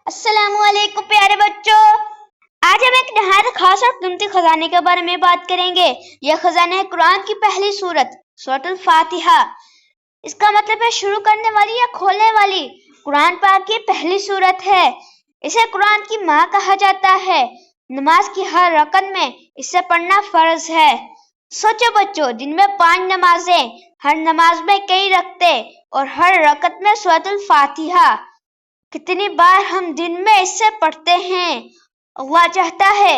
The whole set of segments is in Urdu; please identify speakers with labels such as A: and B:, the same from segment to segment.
A: السلام علیکم پیارے بچوں، آج ہم ایک نہایت خاص اور قیمتی خزانے کے بارے میں بات کریں گے۔ یہ خزانہ ہے قرآن کی پہلی سورۃ الفاتحہ۔ اس کا مطلب ہے شروع کرنے والی یا کھولنے والی۔ قرآن پاک کی پہلی سورت ہے۔ اسے قرآن کی ماں کہا جاتا ہے۔ نماز کی ہر رکعت میں اسے پڑھنا فرض ہے۔ سوچو بچوں، دن میں 5 نمازیں، ہر نماز میں کئی رکعتیں اور ہر رکعت میں سورۃ الفاتحہ۔ کتنی بار ہم دن میں اس سے پڑھتے ہیں۔ اللہ چاہتا ہے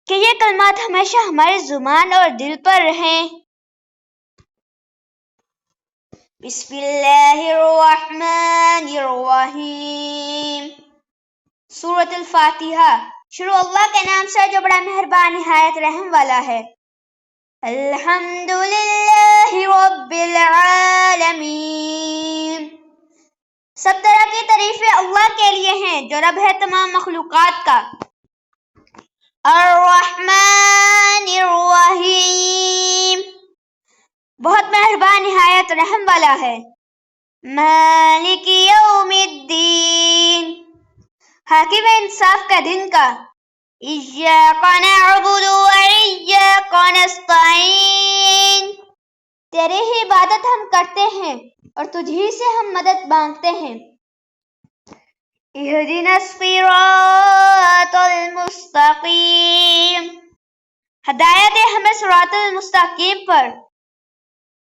A: کہ یہ کلمات ہمیشہ ہماری زبان اور دل پر رہیں۔ بسم اللہ الرحمن الرحیم۔ سورۃ الفاتحہ شروع اللہ کے نام سے جو بڑا مہربان نہایت رحم والا ہے۔ الحمدللہ رب العالمین۔ سب طرح کی تعریفیں اللہ کے لیے ہیں جو رب ہے تمام مخلوقات کا۔ الرحمن الرحیم، بہت مہربان نہایت رحم والا ہے۔ مالک یوم الدین، حاکم انصاف کا دن کا۔ ایاک نعبد و ایاک نستعین، تیری ہی عبادت ہم کرتے ہیں اور تجھ ہی سے ہم مدد مانگتے ہیں۔ اہدنا الصراط المستقیم، ہدایت دے ہمیں صراط المستقیم پر۔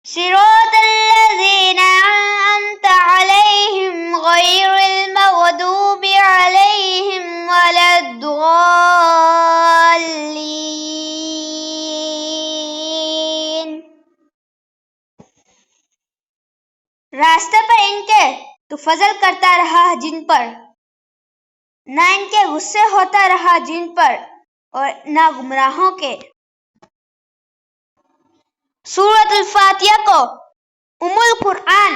A: صراط الذین انعمت علیہم غیر المغضوب علیہم ولا الضالین، راستے پر ان کے تو فضل کرتا رہا جن پر، نہ ان کے غصے ہوتا رہا جن پر اور نہ گمراہوں کے۔ سورۃ الفاتحہ کو ام القرآن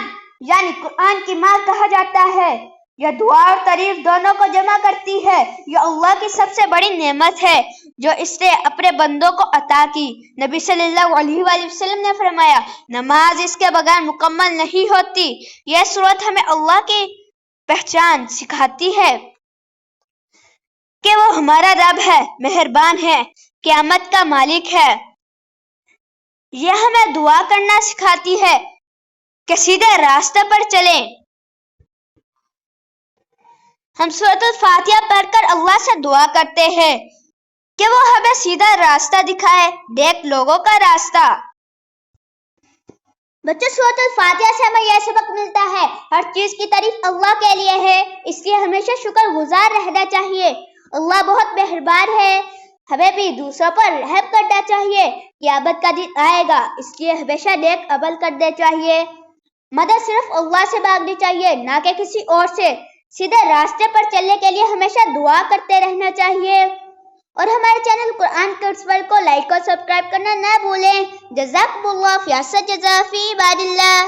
A: یعنی قرآن کی ماں کہا جاتا ہے۔ یہ دعا اور تعریف دونوں کو جمع کرتی ہے۔ یہ اللہ کی سب سے بڑی نعمت ہے جو اس نے اپنے بندوں کو عطا کی۔ نبی صلی اللہ علیہ وآلہ وسلم نے فرمایا، نماز اس کے بغیر مکمل نہیں ہوتی۔ یہ سورت ہمیں اللہ کی پہچان سکھاتی ہے کہ وہ ہمارا رب ہے، مہربان ہے، قیامت کا مالک ہے۔ یہ ہمیں دعا کرنا سکھاتی ہے کہ سیدھے راستے پر چلیں۔ ہم سورۃ الفاتحہ پڑھ کر اللہ سے دعا کرتے ہیں کہ وہ ہمیں سیدھا راستہ دکھائے، نیک لوگوں کا راستہ۔ بچوں، سورۃ الفاتحہ سے ہمیں یہ سبق ملتا ہے، ہر چیز کی تعریف اللہ کے لیے ہے، اس لیے ہمیشہ شکر گزار رہنا چاہیے۔ اللہ بہت مہربان ہے، ہمیں بھی دوسروں پر رحم کرنا چاہیے۔ قیامت کا دن آئے گا، اس لیے ہمیشہ نیک عمل کرنے چاہیے۔ مدد صرف اللہ سے مانگنی چاہیے، نہ کہ کسی اور سے۔ سیدھے راستے پر چلنے کے لیے ہمیشہ دعا کرتے رہنا چاہیے۔ اور ہمارے چینل قرآن کڈس ورلڈ کو لائک اور سبسکرائب کرنا نہ بھولیں۔ جزاکم اللہ، فی احسن جزا، فی امان اللہ۔